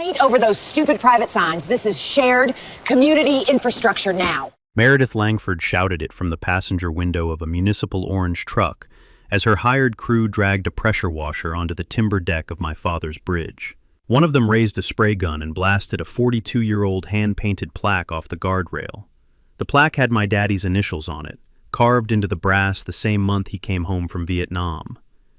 Paint over those stupid private signs. This is shared community infrastructure now. Meredith Langford shouted it from the passenger window of a municipal orange truck as her hired crew dragged a pressure washer onto the timber deck of my father's bridge. One of them raised a spray gun and blasted a 42-year-old hand-painted plaque off the guardrail. The plaque had my daddy's initials on it, carved into the brass the same month he came home from Vietnam.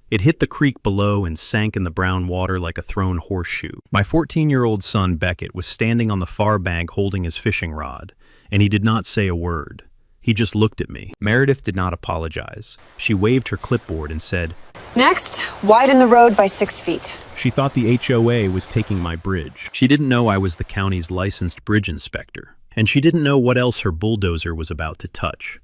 It hit the creek below and sank in the brown water like a thrown horseshoe. My 14-year-old son Beckett was standing on the far bank holding his fishing rod, and he did not say a word. He just looked at me. Meredith did not apologize. She waved her clipboard and said, Next, widen the road by 6 feet. She thought the HOA was taking my bridge. She didn't know I was the county's licensed bridge inspector, and she didn't know what else her bulldozer was about to touch.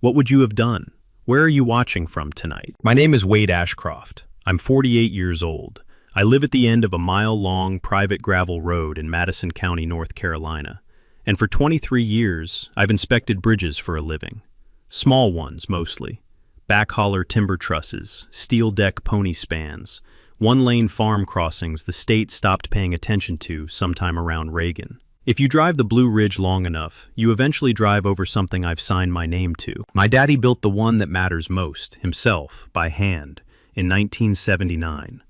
What would you have done? Where are you watching from tonight? My name is Wade Ashcroft. I'm 48 years old. I live at the end of a mile-long private gravel road in Madison County, North Carolina. And for 23 years, I've inspected bridges for a living. Small ones, mostly. Backholler timber trusses, steel deck pony spans, one-lane farm crossings the state stopped paying attention to sometime around Reagan. If you drive the Blue Ridge long enough, you eventually drive over something I've signed my name to. My daddy built the one that matters most, himself, by hand, in 1979.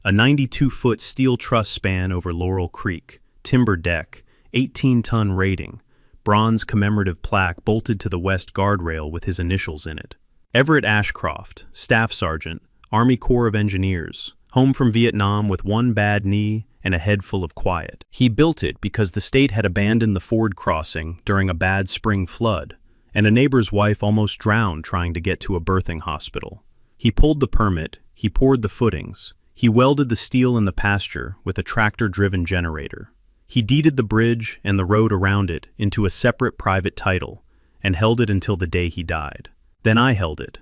A 92-foot steel truss span over Laurel Creek, timber deck, 18-ton rating, bronze commemorative plaque bolted to the west guardrail with his initials in it. Everett Ashcroft, Staff Sergeant, Army Corps of Engineers, home from Vietnam with one bad knee and a head full of quiet. He built it because the state had abandoned the Ford crossing during a bad spring flood, and a neighbor's wife almost drowned trying to get to a birthing hospital. He pulled the permit, he poured the footings, he welded the steel in the pasture with a tractor-driven generator. He deeded the bridge and the road around it into a separate private title and held it until the day he died. Then I held it.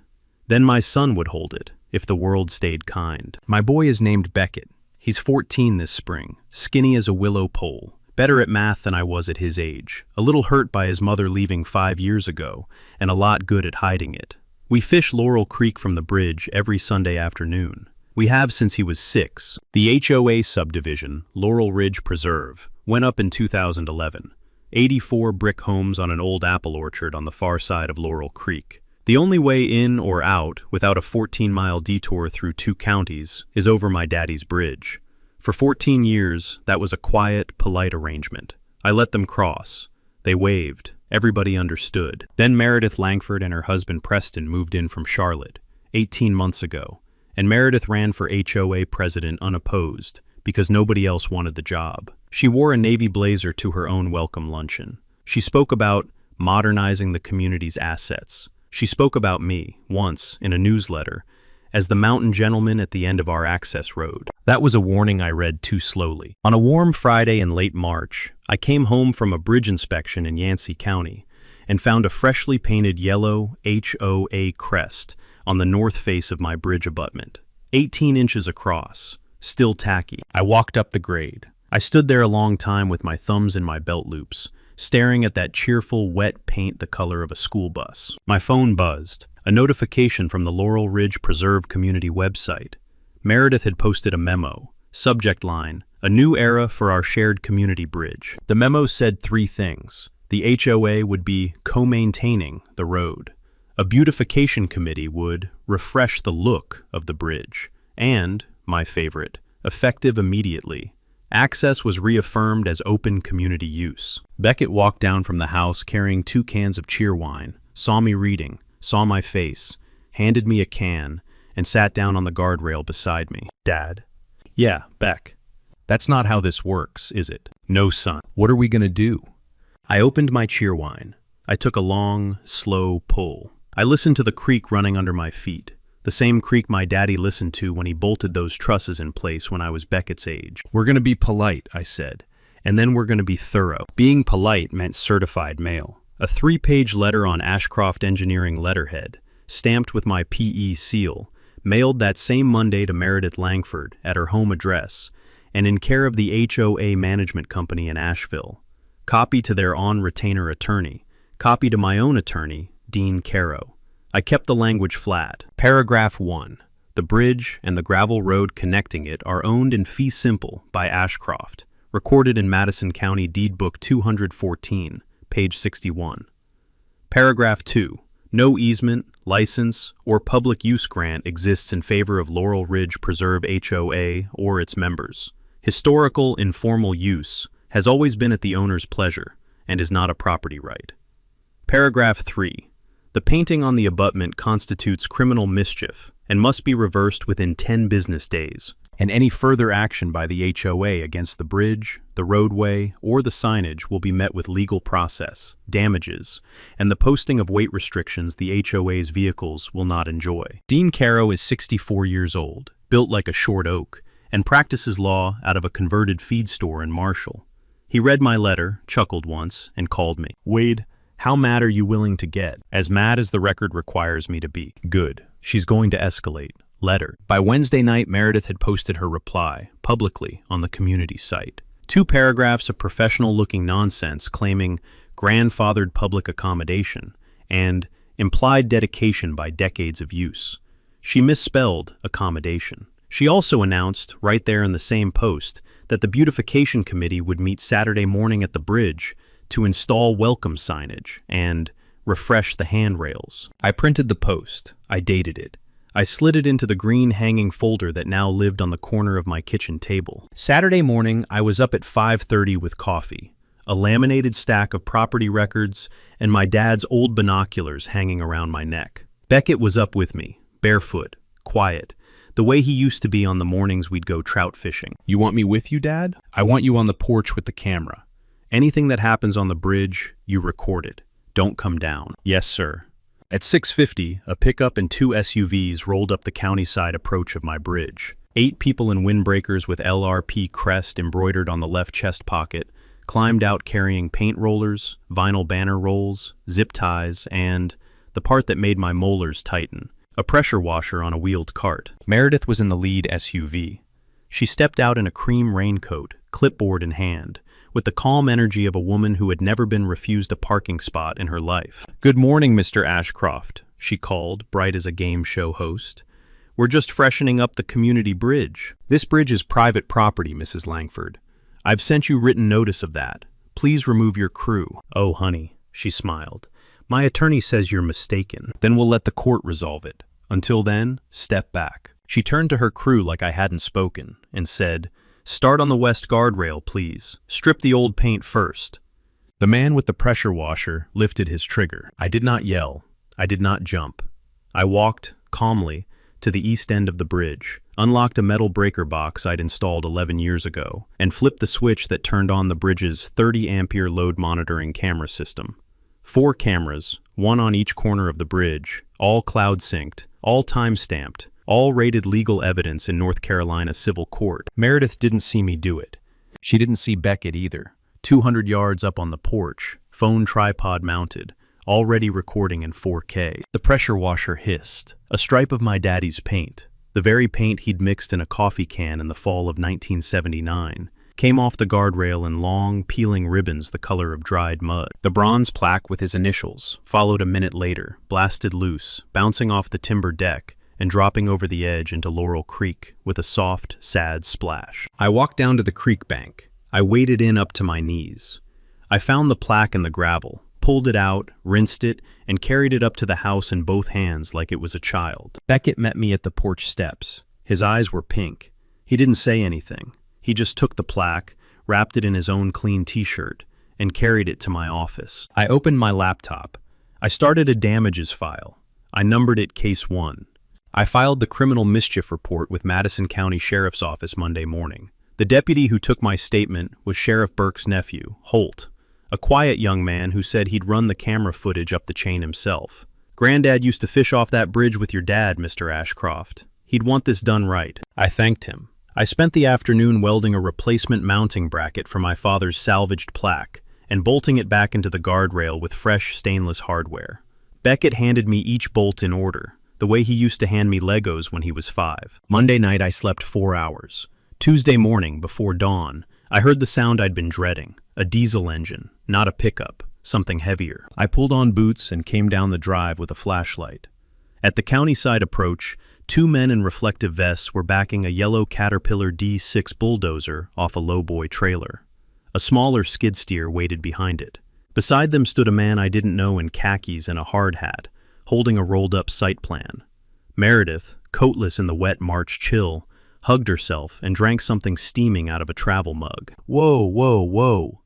Then my son would hold it, if the world stayed kind. My boy is named Beckett. He's 14 this spring, skinny as a willow pole, better at math than I was at his age, a little hurt by his mother leaving 5 years ago, and a lot good at hiding it. We fish Laurel Creek from the bridge every Sunday afternoon. We have since he was 6. The HOA subdivision, Laurel Ridge Preserve, went up in 2011. 84 brick homes on an old apple orchard on the far side of Laurel Creek. The only way in or out without a 14-mile detour through 2 counties is over my daddy's bridge. For 14 years, that was a quiet, polite arrangement. I let them cross. They waved. Everybody understood. Then Meredith Langford and her husband Preston moved in from Charlotte, 18 months ago, and Meredith ran for HOA president unopposed because nobody else wanted the job. She wore a navy blazer to her own welcome luncheon. She spoke about modernizing the community's assets. She spoke about me, once, in a newsletter, as the mountain gentleman at the end of our access road. That was a warning I read too slowly. On a warm Friday in late March, I came home from a bridge inspection in Yancey County and found a freshly painted yellow HOA crest on the north face of my bridge abutment, 18 inches across, still tacky. I walked up the grade. I stood there a long time with my thumbs in my belt loops, staring at that cheerful, wet paint the color of a school bus. My phone buzzed, a notification from the Laurel Ridge Preserve community website. Meredith had posted a memo, subject line, "A new era for our shared community bridge." The memo said 3 things. The HOA would be co-maintaining the road. A beautification committee would refresh the look of the bridge. And, my favorite, effective immediately. Access was reaffirmed as open community use. Beckett walked down from the house carrying 2 cans of cheerwine, saw me reading, saw my face, handed me a can, and sat down on the guardrail beside me. "Dad?" "Yeah, Beck." "That's not how this works, is it?" "No, son." "What are we gonna do?" I opened my cheerwine. I took a long, slow pull. I listened to the creek running under my feet. The same creek my daddy listened to when he bolted those trusses in place when I was Beckett's age. "We're gonna be polite," I said, "and then we're gonna be thorough." Being polite meant certified mail. A 3-page letter on Ashcroft Engineering letterhead, stamped with my PE seal, mailed that same Monday to Meredith Langford at her home address, and in care of the HOA management company in Asheville. Copy to their on-retainer attorney. Copy to my own attorney, Dean Caro. I kept the language flat. Paragraph 1. The bridge and the gravel road connecting it are owned in fee simple by Ashcroft, recorded in Madison County Deed Book 214, page 61. Paragraph 2. No easement, license, or public use grant exists in favor of Laurel Ridge Preserve HOA or its members. Historical, informal use has always been at the owner's pleasure and is not a property right. Paragraph 3. The painting on the abutment constitutes criminal mischief and must be reversed within 10 business days, and any further action by the HOA against the bridge, the roadway, or the signage will be met with legal process, damages, and the posting of weight restrictions the HOA's vehicles will not enjoy. Dean Caro is 64 years old, built like a short oak, and practices law out of a converted feed store in Marshall. He read my letter, chuckled once, and called me. "Wade, how mad are you willing to get?" "As mad as the record requires me to be." "Good. She's going to escalate. Letter." By Wednesday night, Meredith had posted her reply, publicly, on the community site. 2 paragraphs of professional-looking nonsense claiming grandfathered public accommodation and implied dedication by decades of use. She misspelled accommodation. She also announced, right there in the same post, that the beautification committee would meet Saturday morning at the bridge to install welcome signage and refresh the handrails. I printed the post. I dated it. I slid it into the green hanging folder that now lived on the corner of my kitchen table. Saturday morning, I was up at 5:30 with coffee, a laminated stack of property records, and my dad's old binoculars hanging around my neck. Beckett was up with me, barefoot, quiet, the way he used to be on the mornings we'd go trout fishing. "You want me with you, Dad?" "I want you on the porch with the camera. Anything that happens on the bridge, you record it. Don't come down." "Yes, sir." At 6:50, a pickup and 2 SUVs rolled up the county-side approach of my bridge. 8 people in windbreakers with LRP crest embroidered on the left chest pocket climbed out carrying paint rollers, vinyl banner rolls, zip ties, and, the part that made my molars tighten, a pressure washer on a wheeled cart. Meredith was in the lead SUV. She stepped out in a cream raincoat, clipboard in hand, with the calm energy of a woman who had never been refused a parking spot in her life. "Good morning, Mr. Ashcroft," she called, bright as a game show host. "We're just freshening up the community bridge. This bridge is private property, Mrs. Langford. I've sent you written notice of that. Please remove your crew." "Oh, honey," she smiled. "My attorney says you're mistaken. Then we'll let the court resolve it. Until then, step back." She turned to her crew like I hadn't spoken and said, "Start on the west guardrail, please. Strip the old paint first." The man with the pressure washer lifted his trigger. I did not yell. I did not jump. I walked, calmly, to the east end of the bridge, unlocked a metal breaker box I'd installed 11 years ago, and flipped the switch that turned on the bridge's 30-ampere load monitoring camera system. 4 cameras, 1 on each corner of the bridge, all cloud-synced, all time-stamped, all rated legal evidence in North Carolina civil court. Meredith didn't see me do it. She didn't see Beckett either. 200 yards up on the porch, phone tripod mounted, already recording in 4K. The pressure washer hissed. A stripe of my daddy's paint, the very paint he'd mixed in a coffee can in the fall of 1979, came off the guardrail in long, peeling ribbons the color of dried mud. The bronze plaque with his initials followed a minute later, blasted loose, bouncing off the timber deck, and dropping over the edge into Laurel Creek with a soft, sad splash. I walked down to the creek bank. I waded in up to my knees. I found the plaque in the gravel, pulled it out, rinsed it, and carried it up to the house in both hands like it was a child. Beckett met me at the porch steps. His eyes were pink. He didn't say anything. He just took the plaque, wrapped it in his own clean t-shirt, and carried it to my office. I opened my laptop. I started a damages file. I numbered it Case 1. I filed the criminal mischief report with Madison County Sheriff's Office Monday morning. The deputy who took my statement was Sheriff Burke's nephew, Holt, a quiet young man who said he'd run the camera footage up the chain himself. "Granddad used to fish off that bridge with your dad, Mr. Ashcroft. He'd want this done right." I thanked him. I spent the afternoon welding a replacement mounting bracket for my father's salvaged plaque and bolting it back into the guardrail with fresh stainless hardware. Beckett handed me each bolt in order, the way he used to hand me Legos when he was 5. Monday night I slept 4 hours. Tuesday morning, before dawn, I heard the sound I'd been dreading, a diesel engine, not a pickup, something heavier. I pulled on boots and came down the drive with a flashlight. At the county-side approach, 2 men in reflective vests were backing a yellow Caterpillar D6 bulldozer off a lowboy trailer. A smaller skid steer waited behind it. Beside them stood a man I didn't know in khakis and a hard hat, holding a rolled-up site plan. Meredith, coatless in the wet March chill, hugged herself and drank something steaming out of a travel mug. Whoa, whoa, whoa.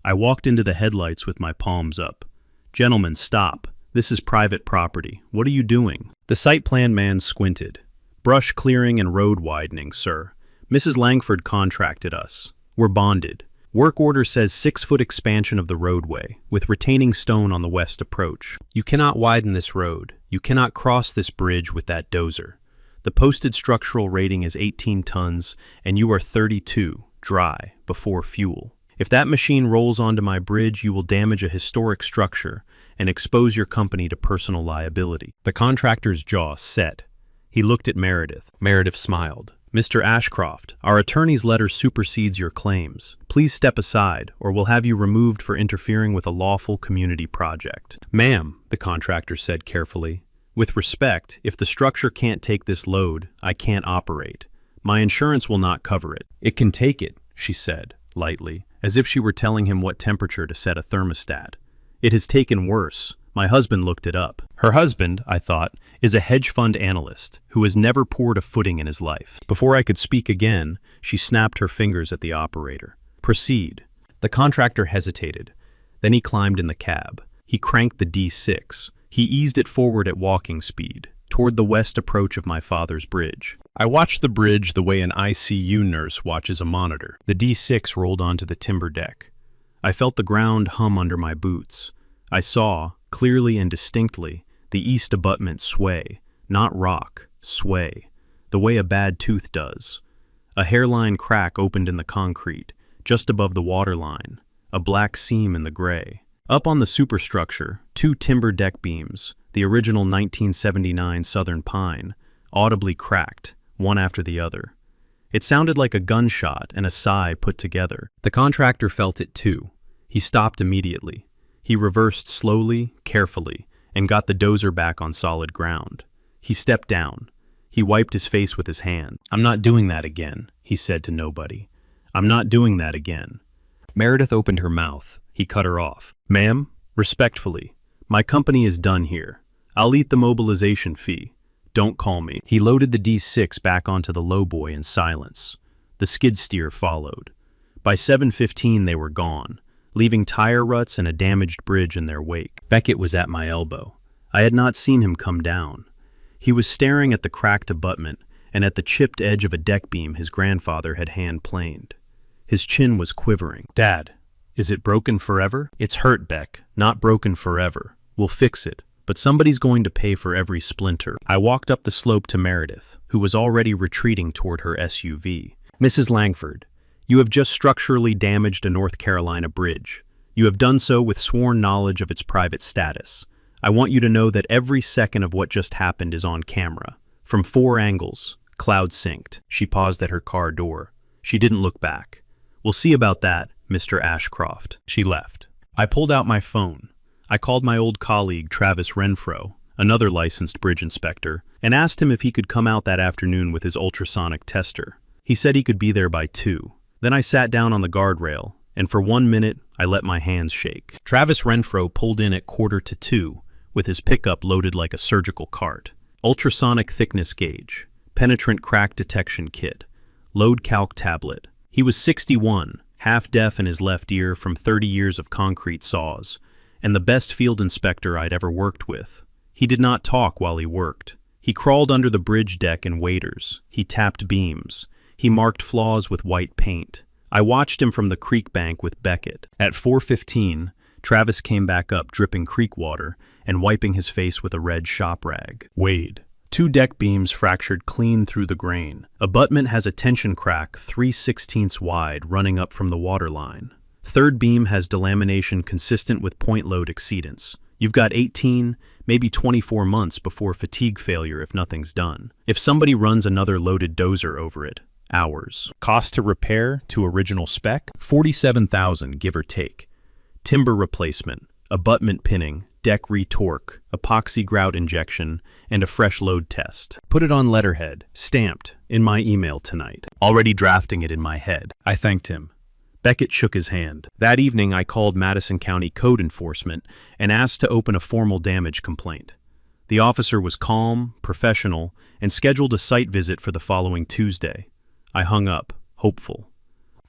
I walked into the headlights with my palms up. Gentlemen, stop. This is private property. What are you doing? The site plan man squinted. Brush clearing and road widening, sir. Mrs. Langford contracted us. We're bonded. Work order says 6-foot expansion of the roadway, with retaining stone on the west approach. You cannot widen this road. You cannot cross this bridge with that dozer. The posted structural rating is 18 tons, and you are 32, dry, before fuel. If that machine rolls onto my bridge, you will damage a historic structure and expose your company to personal liability. The contractor's jaw set. He looked at Meredith. Meredith smiled. Mr. Ashcroft, our attorney's letter supersedes your claims. Please step aside, or we'll have you removed for interfering with a lawful community project. Ma'am, the contractor said carefully, with respect, if the structure can't take this load, I can't operate. My insurance will not cover it. It can take it, she said, lightly, as if she were telling him what temperature to set a thermostat. It has taken worse. My husband looked it up. Her husband, I thought, is a hedge fund analyst who has never poured a footing in his life. Before I could speak again, she snapped her fingers at the operator. Proceed. The contractor hesitated. Then he climbed in the cab. He cranked the D6. He eased it forward at walking speed, toward the west approach of my father's bridge. I watched the bridge the way an ICU nurse watches a monitor. The D6 rolled onto the timber deck. I felt the ground hum under my boots. I saw, clearly and distinctly, the east abutment sway, not rock, sway, the way a bad tooth does. A hairline crack opened in the concrete, just above the waterline, a black seam in the gray. Up on the superstructure, 2 timber deck beams, the original 1979 Southern Pine, audibly cracked, one after the other. It sounded like a gunshot and a sigh put together. The contractor felt it too. He stopped immediately. He reversed slowly, carefully, and got the dozer back on solid ground. He stepped down. He wiped his face with his hand. I'm not doing that again, he said to nobody. I'm not doing that again. Meredith opened her mouth. He cut her off. Ma'am, respectfully, my company is done here. I'll eat the mobilization fee. Don't call me. He loaded the D6 back onto the lowboy in silence. The skid steer followed. By 7:15 they were gone, leaving tire ruts and a damaged bridge in their wake. Beckett was at my elbow. I had not seen him come down. He was staring at the cracked abutment and at the chipped edge of a deck beam his grandfather had hand-planed. His chin was quivering. Dad, is it broken forever? It's hurt, Beck, not broken forever. We'll fix it, but somebody's going to pay for every splinter. I walked up the slope to Meredith, who was already retreating toward her SUV. Mrs. Langford, you have just structurally damaged a North Carolina bridge. You have done so with sworn knowledge of its private status. I want you to know that every second of what just happened is on camera. From 4 angles, cloud synced. She paused at her car door. She didn't look back. We'll see about that, Mr. Ashcroft. She left. I pulled out my phone. I called my old colleague Travis Renfro, another licensed bridge inspector, and asked him if he could come out that afternoon with his ultrasonic tester. He said he could be there by 2. Then I sat down on the guardrail, and for 1 minute, I let my hands shake. Travis Renfro pulled in at 1:45, with his pickup loaded like a surgical cart. Ultrasonic thickness gauge, penetrant crack detection kit, load calc tablet. He was 61, half deaf in his left ear from 30 years of concrete saws, and the best field inspector I'd ever worked with. He did not talk while he worked. He crawled under the bridge deck in waders. He tapped beams. He marked flaws with white paint. I watched him from the creek bank with Beckett. At 4:15, Travis came back up dripping creek water and wiping his face with a red shop rag. Wade. 2 deck beams fractured clean through the grain. Abutment has a tension crack 3/16 wide running up from the water line. 3rd beam has delamination consistent with point load exceedance. You've got 18, maybe 24 months before fatigue failure if nothing's done. If somebody runs another loaded dozer over it, hours. Cost to repair to original spec, $47,000 give or take. Timber replacement, abutment pinning, deck retorque, epoxy grout injection, and a fresh load test. Put it on letterhead, stamped, in my email tonight. Already drafting it in my head. I thanked him. Beckett shook his hand. That evening, I called Madison County Code Enforcement and asked to open a formal damage complaint. The officer was calm, professional, and scheduled a site visit for the following Tuesday. I hung up, hopeful.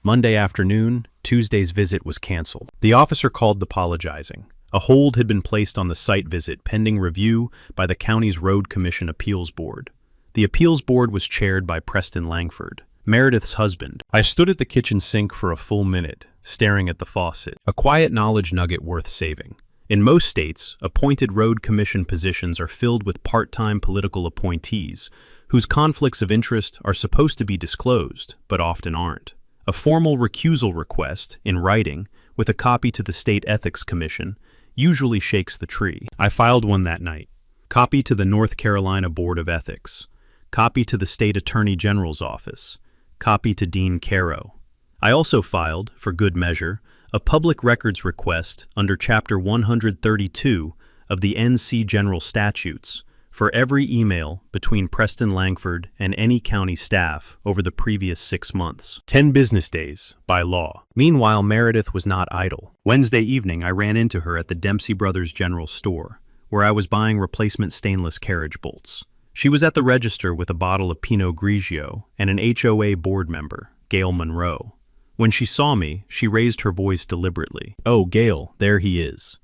Monday afternoon, Tuesday's visit was canceled. The officer called apologizing. A hold had been placed on the site visit pending review by the county's Road Commission Appeals Board. The appeals board was chaired by Preston Langford, Meredith's husband. I stood at the kitchen sink for a full minute, staring at the faucet, a quiet knowledge nugget worth saving. In most states, appointed road commission positions are filled with part-time political appointees, whose conflicts of interest are supposed to be disclosed, but often aren't. A formal recusal request, in writing, with a copy to the State Ethics Commission, usually shakes the tree. I filed one that night. Copy to the North Carolina Board of Ethics. Copy to the State Attorney General's Office. Copy to Dean Caro. I also filed, for good measure, a public records request under Chapter 132 of the NC General Statutes for every email between Preston Langford and any county staff over the previous 6 months. 10 business days, by law. Meanwhile, Meredith was not idle. Wednesday evening, I ran into her at the Dempsey Brothers General Store, where I was buying replacement stainless carriage bolts. She was at the register with a bottle of Pinot Grigio and an HOA board member, Gail Monroe. When she saw me, she raised her voice deliberately. "Oh, Gail, there he is.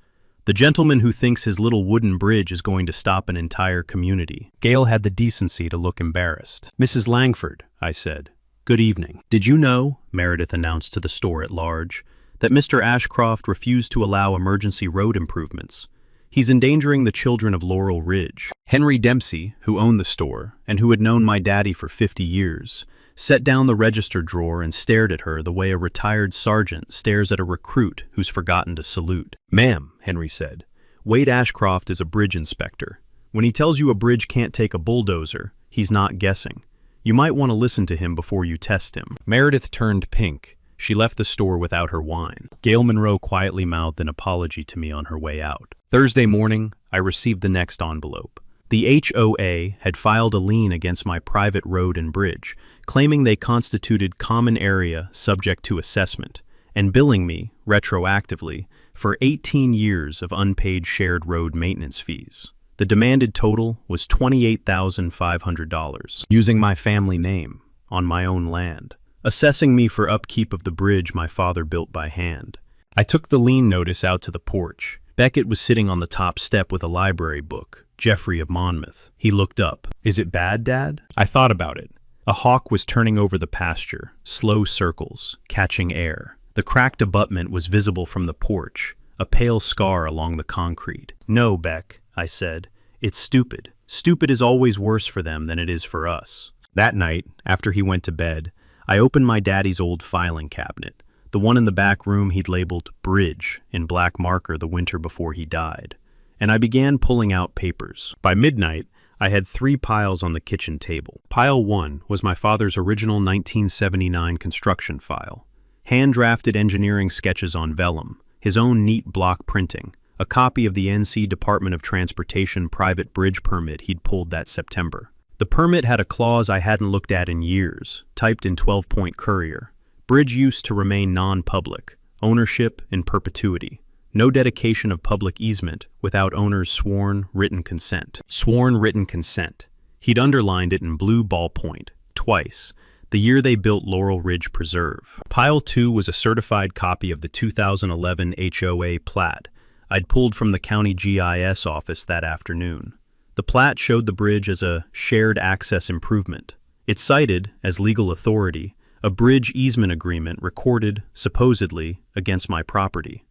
The gentleman who thinks his little wooden bridge is going to stop an entire community." Gail had the decency to look embarrassed. "Mrs. Langford," I said. "Good evening." "Did you know," Meredith announced to the store at large, "that Mr. Ashcroft refused to allow emergency road improvements? He's endangering the children of Laurel Ridge." Henry Dempsey, who owned the store, and who had known my daddy for 50 years, set down the register drawer and stared at her the way a retired sergeant stares at a recruit who's forgotten to salute. "Ma'am," Henry said, "Wade Ashcroft is a bridge inspector. When he tells you a bridge can't take a bulldozer, he's not guessing. You might want to listen to him before you test him." Meredith turned pink. She left the store without her wine. Gail Monroe quietly mouthed an apology to me on her way out. Thursday morning, I received the next envelope. The HOA had filed a lien against my private road and bridge, claiming they constituted common area subject to assessment, and billing me, retroactively, for 18 years of unpaid shared road maintenance fees. The demanded total was $28,500, using my family name, on my own land, assessing me for upkeep of the bridge my father built by hand. I took the lien notice out to the porch. Beckett was sitting on the top step with a library book, Geoffrey of Monmouth. He looked up. "Is it bad, Dad?" I thought about it. A hawk was turning over the pasture, slow circles, catching air. The cracked abutment was visible from the porch, a pale scar along the concrete. "No, Beck," I said. "It's stupid. Stupid is always worse for them than it is for us." That night, after he went to bed, I opened my daddy's old filing cabinet, the one in the back room he'd labeled Bridge in black marker the winter before he died, and I began pulling out papers. By midnight, I had 3 piles on the kitchen table. Pile 1 was my father's original 1979 construction file, hand-drafted engineering sketches on vellum, his own neat block printing, a copy of the NC Department of Transportation private bridge permit he'd pulled that September. The permit had a clause I hadn't looked at in years, typed in 12-point courier. Bridge use to remain non-public, ownership in perpetuity. No dedication of public easement without owner's sworn written consent. Sworn written consent. He'd underlined it in blue ballpoint, twice, the year they built Laurel Ridge Preserve. Pile 2 was a certified copy of the 2011 HOA plat I'd pulled from the county GIS office that afternoon. The plat showed the bridge as a shared access improvement. It cited, as legal authority, a bridge easement agreement recorded, supposedly, against my property.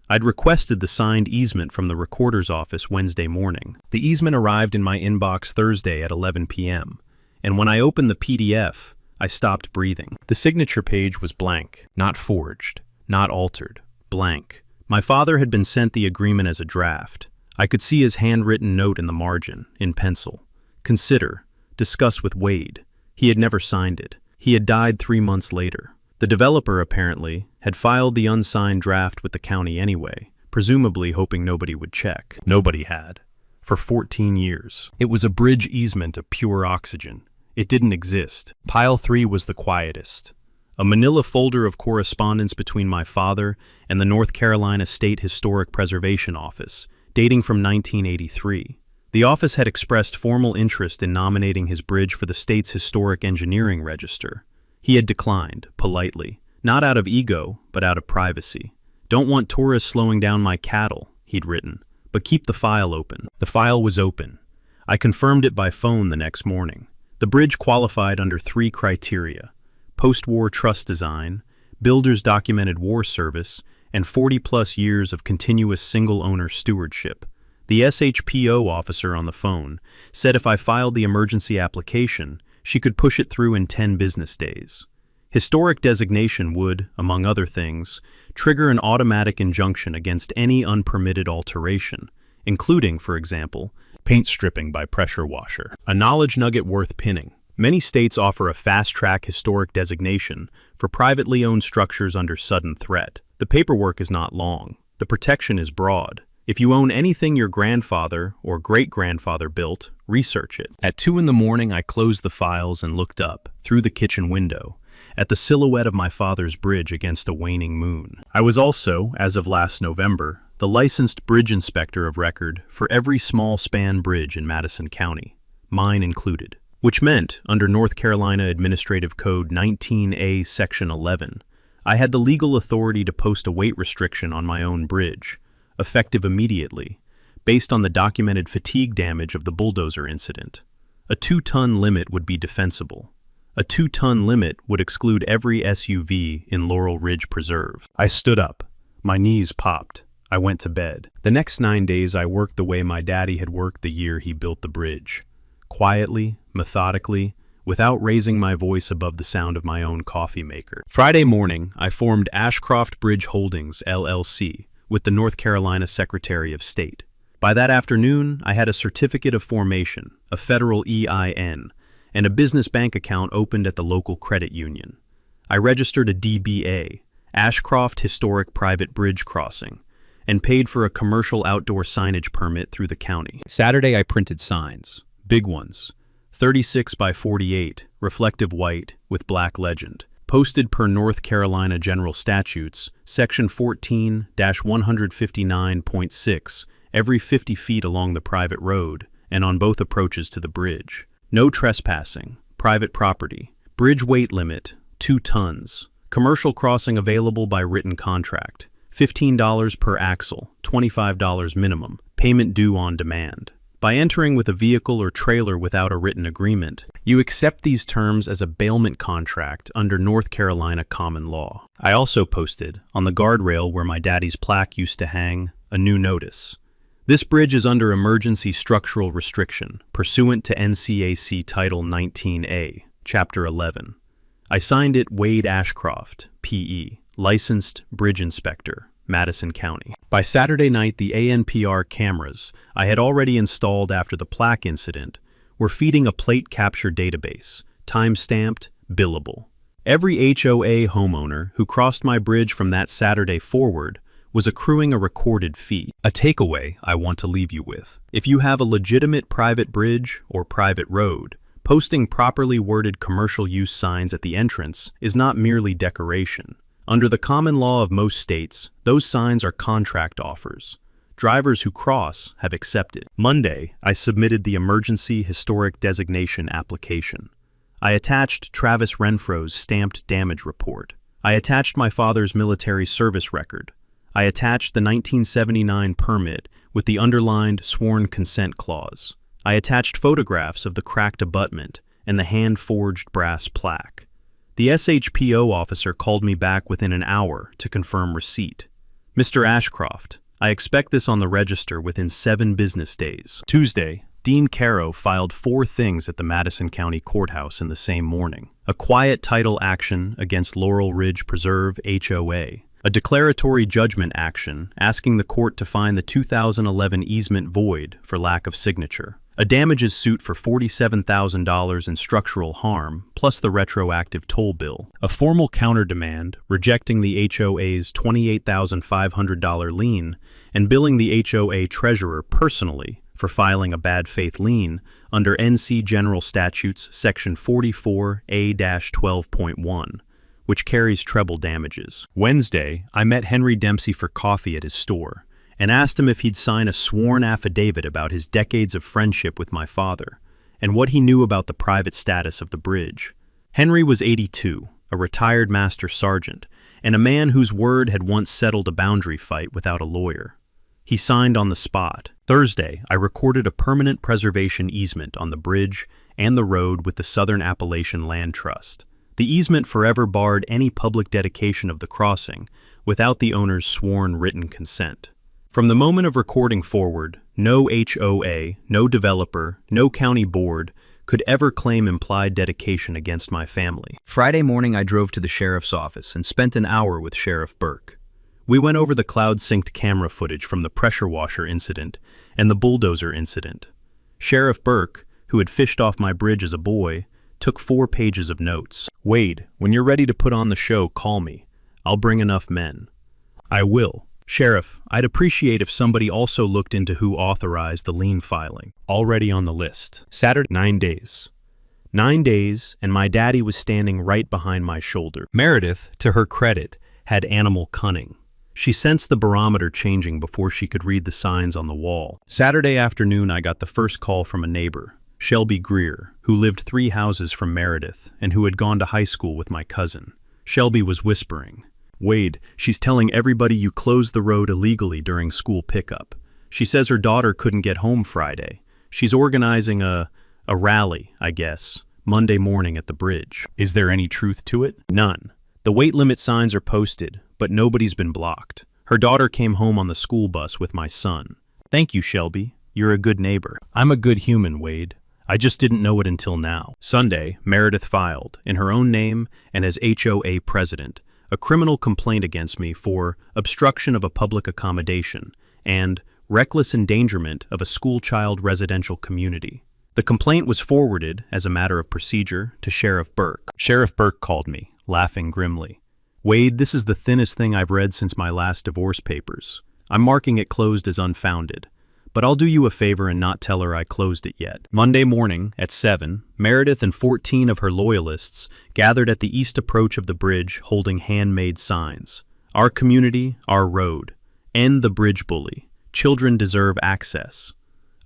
I'd requested the signed easement from the recorder's office Wednesday morning. The easement arrived in my inbox Thursday at 11 p.m., and when I opened the PDF, I stopped breathing. The signature page was blank, not forged, not altered, blank. My father had been sent the agreement as a draft. I could see his handwritten note in the margin, in pencil. Consider, discuss with Wade. He had never signed it. He had died 3 months later. The developer, apparently, had filed the unsigned draft with the county anyway, presumably hoping nobody would check. Nobody had. For 14 years. It was a bridge easement of pure oxygen. It didn't exist. Pile 3 was the quietest. a manila folder of correspondence between my father and the North Carolina State Historic Preservation Office, dating from 1983. The office had expressed formal interest in nominating his bridge for the state's Historic Engineering Register. He had declined, politely, not out of ego, but out of privacy. "Don't want tourists slowing down my cattle," he'd written, "but keep the file open." The file was open. I confirmed it by phone the next morning. The bridge qualified under 3 criteria: post-war truss design, builder's documented war service, and 40-plus years of continuous single-owner stewardship. The SHPO officer on the phone said if I filed the emergency application, she could push it through in 10 business days. Historic designation would, among other things, trigger an automatic injunction against any unpermitted alteration, including, for example, paint stripping by pressure washer. A knowledge nugget worth pinning. Many states offer a fast-track historic designation for privately owned structures under sudden threat. The paperwork is not long. The protection is broad. If you own anything your grandfather or great-grandfather built, research it. At 2 in the morning, I closed the files and looked up, through the kitchen window, at the silhouette of my father's bridge against a waning moon. I was also, as of last November, the licensed bridge inspector of record for every small span bridge in Madison County, mine included, which meant, under North Carolina Administrative Code 19A Section 11, I had the legal authority to post a weight restriction on my own bridge, effective immediately, based on the documented fatigue damage of the bulldozer incident. A 2-ton limit would be defensible. A 2-ton limit would exclude every SUV in Laurel Ridge Preserve. I stood up. My knees popped. I went to bed. The next 9 days I worked the way my daddy had worked the year he built the bridge. Quietly, methodically, without raising my voice above the sound of my own coffee maker. Friday morning, I formed Ashcroft Bridge Holdings, LLC, with the North Carolina Secretary of State. By that afternoon, I had a certificate of formation, a federal EIN, and a business bank account opened at the local credit union. I registered a DBA, Ashcroft Historic Private Bridge Crossing, and paid for a commercial outdoor signage permit through the county. Saturday, I printed signs, big ones, 36 by 48, reflective white, with black legend. Posted per North Carolina General Statutes, Section 14-159.6, every 50 feet along the private road and on both approaches to the bridge. No trespassing, private property, bridge weight limit, 2 tons, commercial crossing available by written contract, $15 per axle, $25 minimum, payment due on demand. By entering with a vehicle or trailer without a written agreement, you accept these terms as a bailment contract under North Carolina common law. I also posted, on the guardrail where my daddy's plaque used to hang, a new notice. This bridge is under emergency structural restriction, pursuant to NCAC Title 19A, Chapter 11. I signed it Wade Ashcroft, P.E., Licensed Bridge Inspector, Madison County. By Saturday night, the ANPR cameras I had already installed after the plaque incident were feeding a plate capture database, time-stamped, billable. Every HOA homeowner who crossed my bridge from that Saturday forward was accruing a recorded fee. A takeaway I want to leave you with. If you have a legitimate private bridge or private road, posting properly worded commercial use signs at the entrance is not merely decoration. Under the common law of most states, those signs are contract offers. Drivers who cross have accepted. Monday, I submitted the Emergency Historic Designation application. I attached Travis Renfro's stamped damage report. I attached my father's military service record. I attached the 1979 permit with the underlined sworn consent clause. I attached photographs of the cracked abutment and the hand-forged brass plaque. The SHPO officer called me back within an hour to confirm receipt. Mr. Ashcroft, I expect this on the register within 7 business days. Tuesday, Dean Caro filed 4 things at the Madison County Courthouse in the same morning. A quiet title action against Laurel Ridge Preserve HOA. A declaratory judgment action asking the court to find the 2011 easement void for lack of signature. A damages suit for $47,000 in structural harm, plus the retroactive toll bill. A formal counter-demand rejecting the HOA's $28,500 lien and billing the HOA treasurer personally for filing a bad faith lien under NC General Statutes Section 44A-12.1, which carries treble damages. Wednesday, I met Henry Dempsey for coffee at his store and asked him if he'd sign a sworn affidavit about his decades of friendship with my father and what he knew about the private status of the bridge. Henry was 82, a retired master sergeant, and a man whose word had once settled a boundary fight without a lawyer. He signed on the spot. Thursday, I recorded a permanent preservation easement on the bridge and the road with the Southern Appalachian Land Trust. The easement forever barred any public dedication of the crossing without the owner's sworn written consent. From the moment of recording forward, no HOA, no developer, no county board could ever claim implied dedication against my family. Friday morning, I drove to the sheriff's office and spent an hour with Sheriff Burke. We went over the cloud-synced camera footage from the pressure washer incident and the bulldozer incident. Sheriff Burke, who had fished off my bridge as a boy, took 4 pages of notes. "Wade, when you're ready to put on the show, call me. I'll bring enough men." "I will. Sheriff, I'd appreciate if somebody also looked into who authorized the lien filing." "Already on the list." Saturday, 9 days. 9 days, and my daddy was standing right behind my shoulder. Meredith, to her credit, had animal cunning. She sensed the barometer changing before she could read the signs on the wall. Saturday afternoon, I got the first call from a neighbor, Shelby Greer, who lived 3 houses from Meredith and who had gone to high school with my cousin. Shelby was whispering, "Wade, she's telling everybody you closed the road illegally during school pickup. She says her daughter couldn't get home Friday. She's organizing a rally, I guess, Monday morning at the bridge." "Is there any truth to it?" "None. The weight limit signs are posted, but nobody's been blocked. Her daughter came home on the school bus with my son." "Thank you, Shelby. You're a good neighbor." "I'm a good human, Wade. I just didn't know it until now." Sunday, Meredith filed, in her own name and as HOA president, a criminal complaint against me for obstruction of a public accommodation and reckless endangerment of a school-child residential community. The complaint was forwarded, as a matter of procedure, to Sheriff Burke. Sheriff Burke called me, laughing grimly. "Wade, this is the thinnest thing I've read since my last divorce papers. I'm marking it closed as unfounded. But I'll do you a favor and not tell her I closed it yet." Monday morning, at 7, Meredith and 14 of her loyalists gathered at the east approach of the bridge holding handmade signs. "Our community, our road. End the bridge bully. Children deserve access."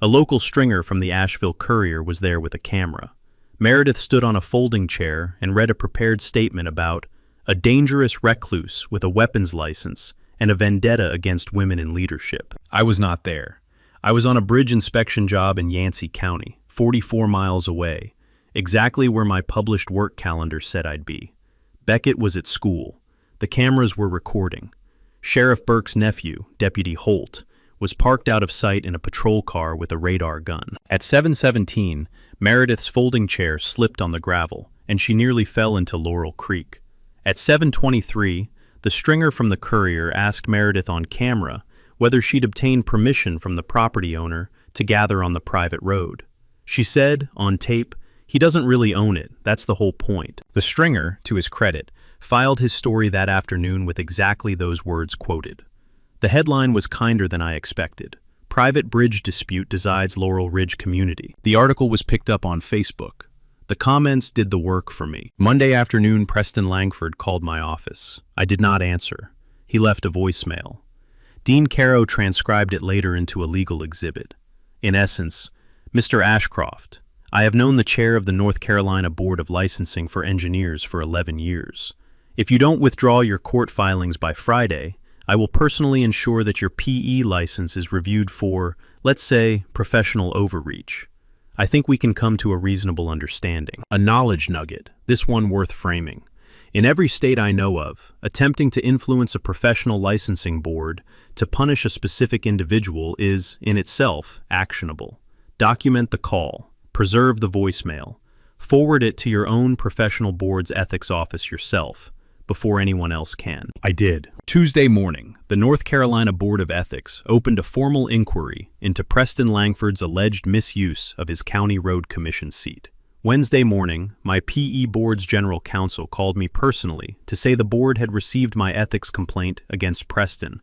A local stringer from the Asheville Courier was there with a camera. Meredith stood on a folding chair and read a prepared statement about a dangerous recluse with a weapons license and a vendetta against women in leadership. I was not there. I was on a bridge inspection job in Yancey County, 44 miles away, exactly where my published work calendar said I'd be. Beckett was at school. The cameras were recording. Sheriff Burke's nephew, Deputy Holt, was parked out of sight in a patrol car with a radar gun. At 7:17, Meredith's folding chair slipped on the gravel, and she nearly fell into Laurel Creek. At 7:23, the stringer from the Courier asked Meredith on camera whether she'd obtained permission from the property owner to gather on the private road. She said, on tape, "He doesn't really own it, that's the whole point." The stringer, to his credit, filed his story that afternoon with exactly those words quoted. The headline was kinder than I expected. "Private bridge dispute decides Laurel Ridge community." The article was picked up on Facebook. The comments did the work for me. Monday afternoon, Preston Langford called my office. I did not answer. He left a voicemail. Dean Caro transcribed it later into a legal exhibit. In essence, "Mr. Ashcroft, I have known the chair of the North Carolina Board of Licensing for Engineers for 11 years. If you don't withdraw your court filings by Friday, I will personally ensure that your PE license is reviewed for, let's say, professional overreach. I think we can come to a reasonable understanding." A knowledge nugget, this one worth framing. In every state I know of, attempting to influence a professional licensing board to punish a specific individual is, in itself, actionable. Document the call, preserve the voicemail, forward it to your own professional board's ethics office yourself, before anyone else can. I did. Tuesday morning, the North Carolina Board of Ethics opened a formal inquiry into Preston Langford's alleged misuse of his county road commission seat. Wednesday morning, my PE board's general counsel called me personally to say the board had received my ethics complaint against Preston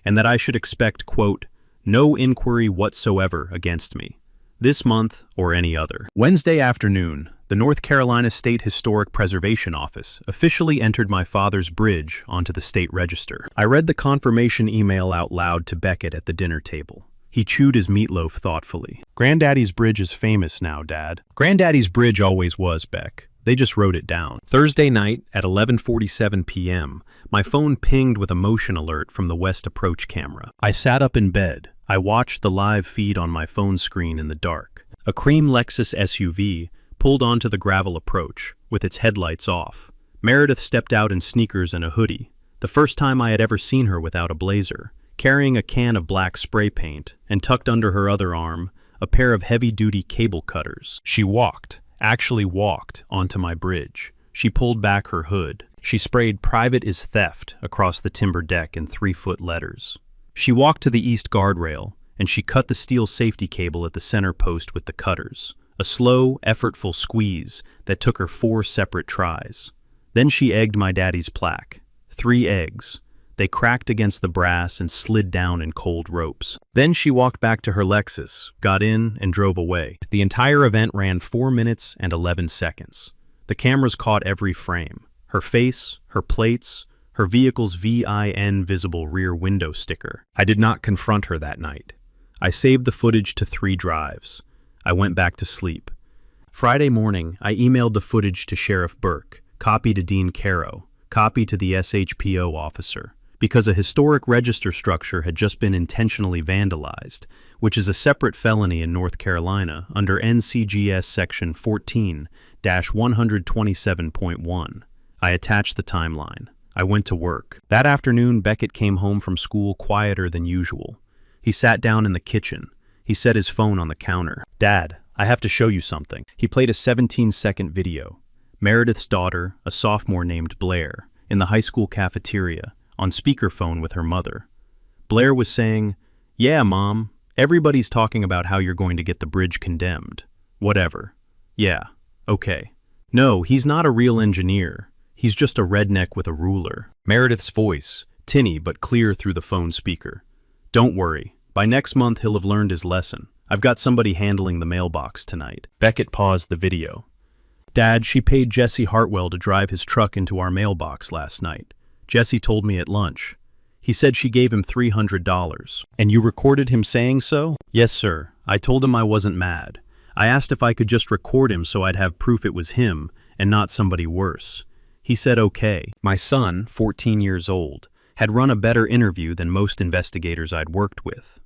and that I should expect, quote, "no inquiry whatsoever against me, this month or any other." Wednesday afternoon, The North Carolina State Historic Preservation Office officially entered my father's bridge onto the state register. I read the confirmation email out loud to Beckett at the dinner table. He chewed his meatloaf thoughtfully. Granddaddy's bridge is famous now, Dad. Granddaddy's bridge always was, Beck. They just wrote it down. Thursday night at 11:47 p.m., my phone pinged with a motion alert from the West Approach camera. I sat up in bed. I watched the live feed on my phone screen in the dark. A cream Lexus SUV pulled onto the gravel approach, with its headlights off. Meredith stepped out in sneakers and a hoodie, the first time I had ever seen her without a blazer, carrying a can of black spray paint, and tucked under her other arm, a pair of heavy-duty cable cutters. She actually walked, onto my bridge. She pulled back her hood. She sprayed "Private is theft" across the timber deck in 3-foot letters. She walked to the east guardrail, and she cut the steel safety cable at the center post with the cutters. A slow, effortful squeeze that took her 4 separate tries. Then she egged my daddy's plaque. 3 eggs. They cracked against the brass and slid down in cold ropes. Then she walked back to her Lexus, got in, and drove away. The entire event ran 4 minutes and 11 seconds. The cameras caught every frame. Her face, her plates, her vehicle's VIN visible rear window sticker. I did not confront her that night. I saved the footage to 3 drives. I went back to sleep. Friday morning, I emailed the footage to Sheriff Burke, copy to Dean Caro, copy to the SHPO officer, because a historic register structure had just been intentionally vandalized, which is a separate felony in North Carolina under NCGS Section 14-127.1. I attached the timeline. I went to work. That afternoon, Beckett came home from school quieter than usual. He sat down in the kitchen. He set his phone on the counter. "Dad, I have to show you something." He played a 17-second video. Meredith's daughter, a sophomore named Blair, in the high school cafeteria, on speakerphone with her mother. Blair was saying, "Yeah, Mom, everybody's talking about how you're going to get the bridge condemned. Whatever. Yeah, okay. No, he's not a real engineer. He's just a redneck with a ruler." Meredith's voice, tinny but clear through the phone speaker. "Don't worry. By next month, he'll have learned his lesson. I've got somebody handling the mailbox tonight." Beckett paused the video. "Dad, she paid Jesse Hartwell to drive his truck into our mailbox last night. Jesse told me at lunch. He said she gave him $300. And you recorded him saying so?" "Yes, sir. I told him I wasn't mad. I asked if I could just record him so I'd have proof it was him and not somebody worse. He said okay." My son, 14 years old, had run a better interview than most investigators I'd worked with.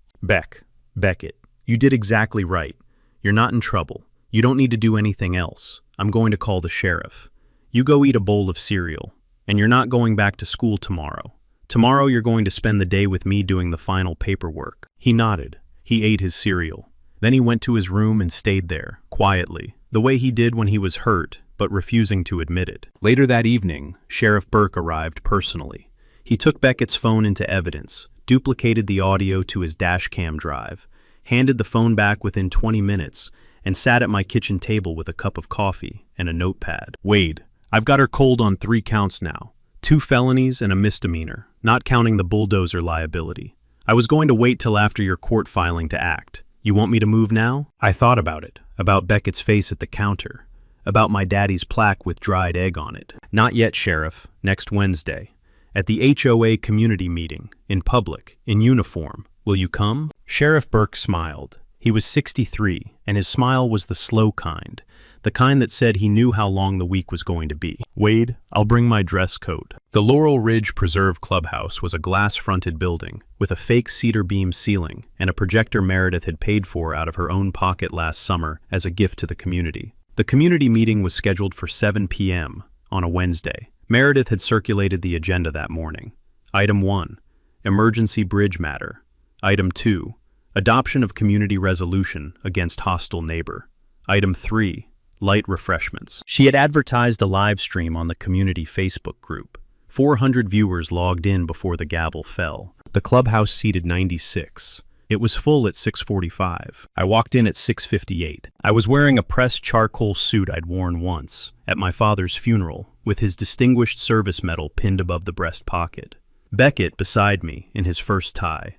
Beckett, you did exactly right. You're not in trouble. You don't need to do anything else. I'm going to call the sheriff. You go eat a bowl of cereal. And you're not going back to school tomorrow. Tomorrow you're going to spend the day with me doing the final paperwork." He nodded. He ate his cereal. Then he went to his room and stayed there, quietly, the way he did when he was hurt, but refusing to admit it. Later that evening, Sheriff Burke arrived personally. He took Beckett's phone into evidence, duplicated the audio to his dashcam drive, handed the phone back within 20 minutes, and sat at my kitchen table with a cup of coffee and a notepad. "Wade, I've got her cold on 3 counts now. 2 felonies and a misdemeanor, not counting the bulldozer liability. I was going to wait till after your court filing to act. You want me to move now?" I thought about it, about Beckett's face at the counter, about my daddy's plaque with dried egg on it. "Not yet, Sheriff. Next Wednesday. At the HOA community meeting, in public, in uniform. Will you come?" Sheriff Burke smiled. He was 63, and his smile was the slow kind, the kind that said he knew how long the week was going to be. "Wade, I'll bring my dress coat." The Laurel Ridge Preserve Clubhouse was a glass-fronted building with a fake cedar beam ceiling and a projector Meredith had paid for out of her own pocket last summer as a gift to the community. The community meeting was scheduled for 7 p.m. on a Wednesday. Meredith had circulated the agenda that morning. Item 1, emergency bridge matter. Item 2, adoption of community resolution against hostile neighbor. Item 3, light refreshments. She had advertised a live stream on the community Facebook group. 400 viewers logged in before the gavel fell. The clubhouse seated 96. It was full at 6:45. I walked in at 6:58. I was wearing a pressed charcoal suit I'd worn once, at my father's funeral, with his Distinguished Service Medal pinned above the breast pocket. Beckett beside me in his first tie.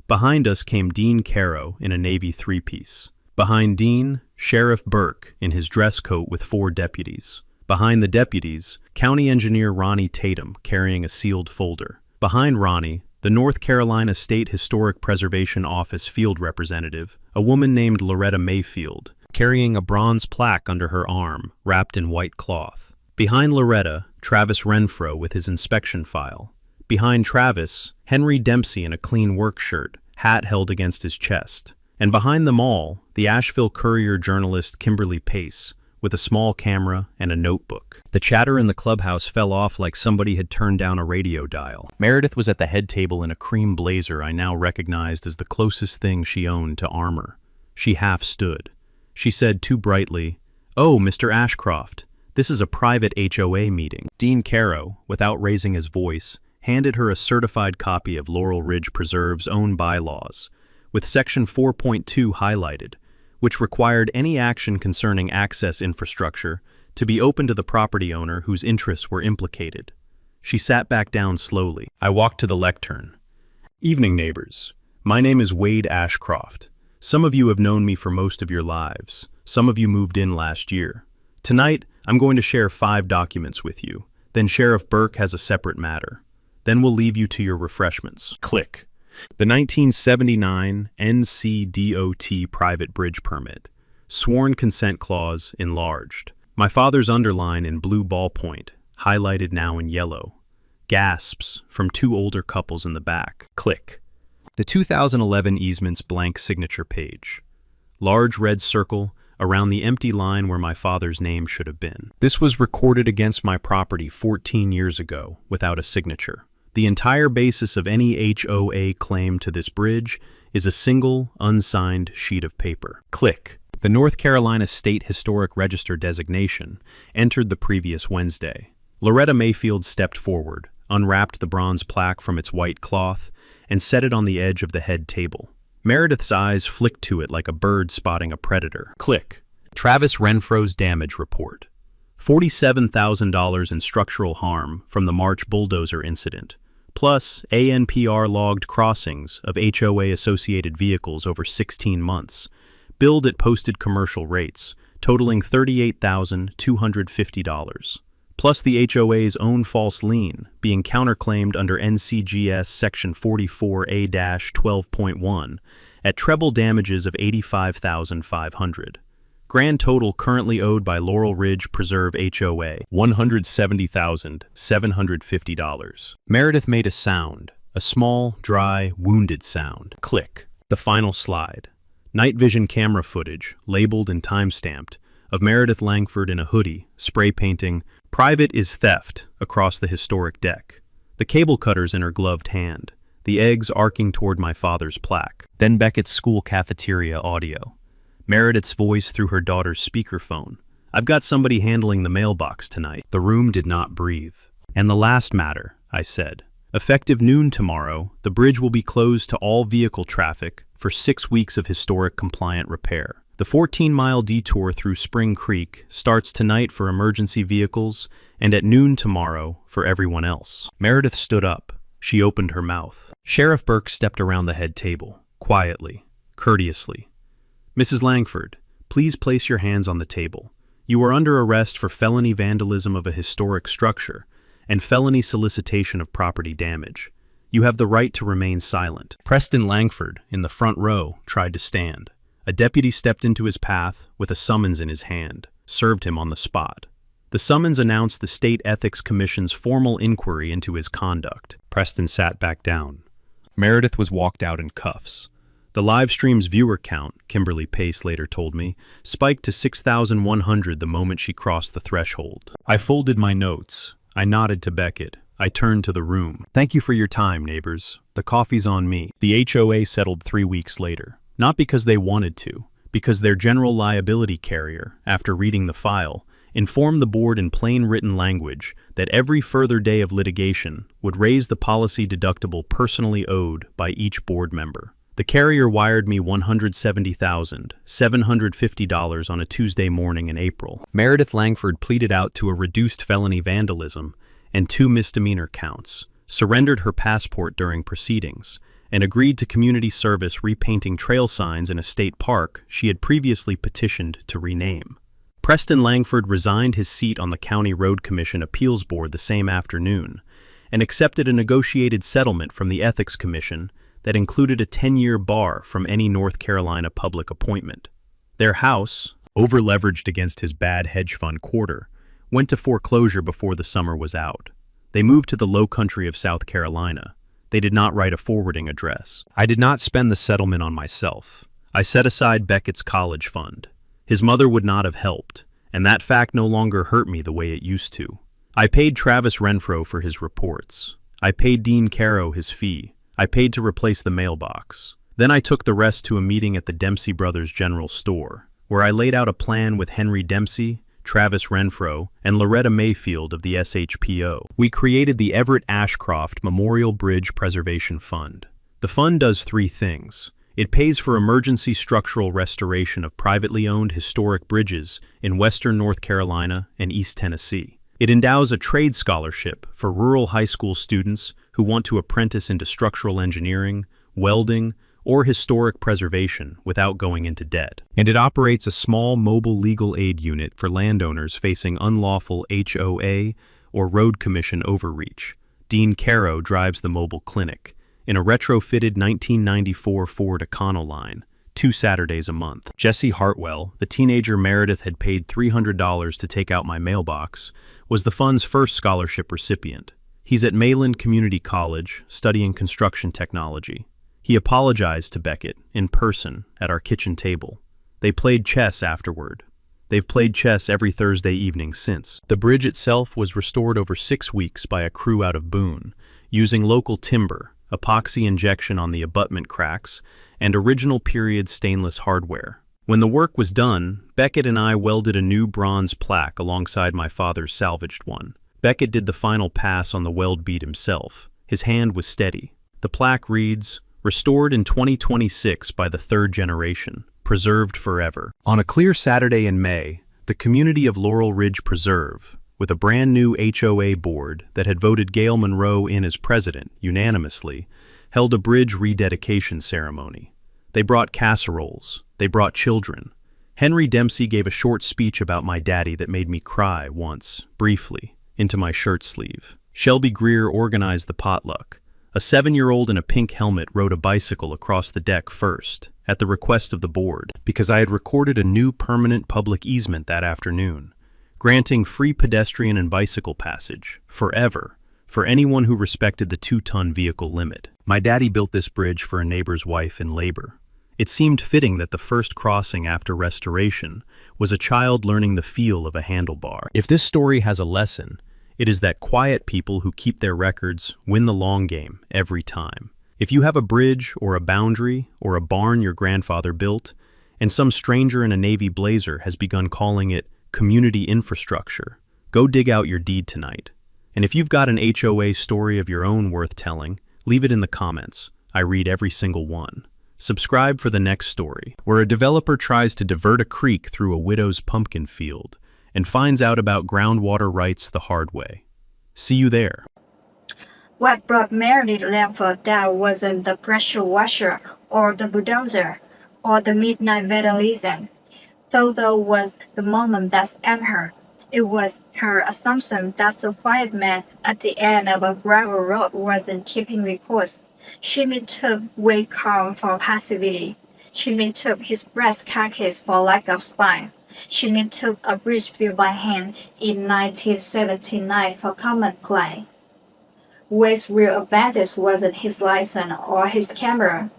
Behind us came Dean Caro in a Navy 3-piece. Behind Dean, Sheriff Burke in his dress coat with 4 deputies. Behind the deputies, County Engineer Ronnie Tatum carrying a sealed folder. Behind Ronnie, the North Carolina State Historic Preservation Office field representative, a woman named Loretta Mayfield, carrying a bronze plaque under her arm, wrapped in white cloth. Behind Loretta, Travis Renfro with his inspection file. Behind Travis, Henry Dempsey in a clean work shirt, hat held against his chest. And behind them all, the Asheville Courier journalist Kimberly Pace, with a small camera and a notebook. The chatter in the clubhouse fell off like somebody had turned down a radio dial. Meredith was at the head table in a cream blazer I now recognized as the closest thing she owned to armor. She half stood. She said too brightly, "Oh, Mr. Ashcroft, this is a private HOA meeting." Dean Caro, without raising his voice, handed her a certified copy of Laurel Ridge Preserve's own bylaws, with Section 4.2 highlighted, which required any action concerning access infrastructure to be open to the property owner whose interests were implicated. She sat back down slowly. I walked to the lectern. "Evening, neighbors. My name is Wade Ashcroft. Some of you have known me for most of your lives. Some of you moved in last year. Tonight, I'm going to share 5 documents with you. Then Sheriff Burke has a separate matter. Then we'll leave you to your refreshments." Click. The 1979 NCDOT private bridge permit. Sworn consent clause enlarged. My father's underline in blue ballpoint, highlighted now in yellow. Gasps from 2 older couples in the back. Click. The 2011 easement's blank signature page. Large red circle around the empty line where my father's name should have been. This was recorded against my property 14 years ago without a signature. The entire basis of any HOA claim to this bridge is a single, unsigned sheet of paper. Click. The North Carolina State Historic Register designation entered the previous Wednesday. Loretta Mayfield stepped forward, unwrapped the bronze plaque from its white cloth, and set it on the edge of the head table. Meredith's eyes flicked to it like a bird spotting a predator. Click. Travis Renfro's damage report. $47,000 in structural harm from the March bulldozer incident, plus ANPR-logged crossings of HOA-associated vehicles over 16 months, billed at posted commercial rates, totaling $38,250, plus the HOA's own false lien being counterclaimed under NCGS Section 44A-12.1 at treble damages of $85,500. Grand total currently owed by Laurel Ridge Preserve HOA, $170,750. Meredith made a sound, a small, dry, wounded sound. Click. The final slide. Night vision camera footage, labeled and time-stamped, of Meredith Langford in a hoodie, spray painting, "Private is theft," across the historic deck. The cable cutters in her gloved hand, the eggs arcing toward my father's plaque. Then Beckett's school cafeteria audio. Meredith's voice through her daughter's speakerphone. "I've got somebody handling the mailbox tonight." The room did not breathe. "And the last matter," I said. "Effective noon tomorrow, the bridge will be closed to all vehicle traffic for 6 weeks of historic compliant repair. The 14-mile detour through Spring Creek starts tonight for emergency vehicles and at noon tomorrow for everyone else." Meredith stood up. She opened her mouth. Sheriff Burke stepped around the head table, quietly, courteously. "Mrs. Langford, please place your hands on the table. You are under arrest for felony vandalism of a historic structure and felony solicitation of property damage. You have the right to remain silent." Preston Langford, in the front row, tried to stand. A deputy stepped into his path with a summons in his hand, served him on the spot. The summons announced the State Ethics Commission's formal inquiry into his conduct. Preston sat back down. Meredith was walked out in cuffs. The live stream's viewer count, Kimberly Pace later told me, spiked to 6,100 the moment she crossed the threshold. I folded my notes. I nodded to Beckett. I turned to the room. "Thank you for your time, neighbors. The coffee's on me." The HOA settled 3 weeks later. Not because they wanted to, because their general liability carrier, after reading the file, informed the board in plain written language that every further day of litigation would raise the policy deductible personally owed by each board member. The carrier wired me $170,750 on a Tuesday morning in April. Meredith Langford pleaded out to a reduced felony vandalism and 2 misdemeanor counts, surrendered her passport during proceedings, and agreed to community service repainting trail signs in a state park she had previously petitioned to rename. Preston Langford resigned his seat on the County Road Commission Appeals Board the same afternoon and accepted a negotiated settlement from the Ethics Commission that included a 10-year bar from any North Carolina public appointment. Their house, over-leveraged against his bad hedge fund quarter, went to foreclosure before the summer was out. They moved to the low country of South Carolina. They did not write a forwarding address. I did not spend the settlement on myself. I set aside Beckett's college fund. His mother would not have helped, and that fact no longer hurt me the way it used to. I paid Travis Renfro for his reports. I paid Dean Caro his fee. I paid to replace the mailbox. Then I took the rest to a meeting at the Dempsey Brothers General Store, where I laid out a plan with Henry Dempsey, Travis Renfro, and Loretta Mayfield of the SHPO. We created the Everett Ashcroft Memorial Bridge Preservation Fund. The fund does three things. It pays for emergency structural restoration of privately owned historic bridges in western North Carolina and East Tennessee. It endows a trade scholarship for rural high school students who want to apprentice into structural engineering, welding, or historic preservation without going into debt. And it operates a small mobile legal aid unit for landowners facing unlawful HOA or Road Commission overreach. Dean Caro drives the mobile clinic in a retrofitted 1994 Ford Econoline, 2 Saturdays a month. Jesse Hartwell, the teenager Meredith had paid $300 to take out my mailbox, was the fund's first scholarship recipient. He's at Mayland Community College, studying construction technology. He apologized to Beckett, in person, at our kitchen table. They played chess afterward. They've played chess every Thursday evening since. The bridge itself was restored over 6 weeks by a crew out of Boone, using local timber, epoxy injection on the abutment cracks, and original period stainless hardware. When the work was done, Beckett and I welded a new bronze plaque alongside my father's salvaged one. Beckett did the final pass on the weld bead himself. His hand was steady. The plaque reads, "Restored in 2026 by the third generation, preserved forever." On a clear Saturday in May, the community of Laurel Ridge Preserve, with a brand new HOA board that had voted Gail Monroe in as president unanimously, held a bridge rededication ceremony. They brought casseroles. They brought children. Henry Dempsey gave a short speech about my daddy that made me cry once, briefly, into my shirt sleeve. Shelby Greer organized the potluck. A 7-year-old in a pink helmet rode a bicycle across the deck first, at the request of the board, because I had recorded a new permanent public easement that afternoon, granting free pedestrian and bicycle passage, forever, for anyone who respected the 2-ton vehicle limit. My daddy built this bridge for a neighbor's wife in labor. It seemed fitting that the first crossing after restoration was a child learning the feel of a handlebar. If this story has a lesson, it is that quiet people who keep their records win the long game every time. If you have a bridge or a boundary or a barn your grandfather built, and some stranger in a Navy blazer has begun calling it community infrastructure, go dig out your deed tonight. And if you've got an HOA story of your own worth telling, leave it in the comments. I read every single one. Subscribe for the next story, where a developer tries to divert a creek through a widow's pumpkin field and finds out about groundwater rights the hard way. See you there. What brought Meredith Langford down wasn't the pressure washer or the bulldozer or the midnight vandalism, though was the moment that stabbed her. It was her assumption that the fireman at the end of a gravel road wasn't keeping reports. She mistook Wade calm for passivity. She mistook his breast carcass for lack of spine. She mistook a bridge built by hand in 1979 for common clay. Wade's real advantage wasn't his license or his camera.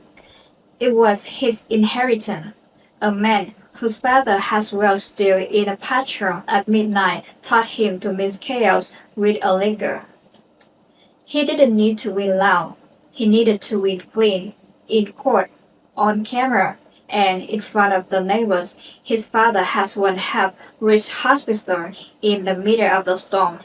It was his inheritance. A man whose father has well still in a patrol at midnight taught him to mix chaos with a liquor. He didn't need to win loud. He needed to win clean, in court, on camera, and in front of the neighbors. His father has one half reached hospital in the middle of the storm.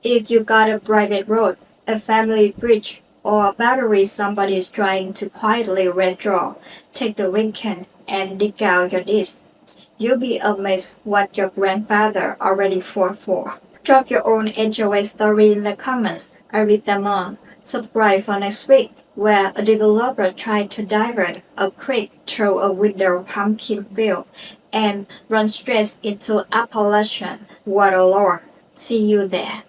If you got a private road, a family bridge, or a battery somebody is trying to quietly redraw, take the weekend and dig out your disc. You'll be amazed what your grandfather already fought for. Drop your own HOA story in the comments. I read them all. Subscribe for next week, where a developer tried to divert a creek through a withered pumpkin field and run straight into Appalachian waterlord. See you there.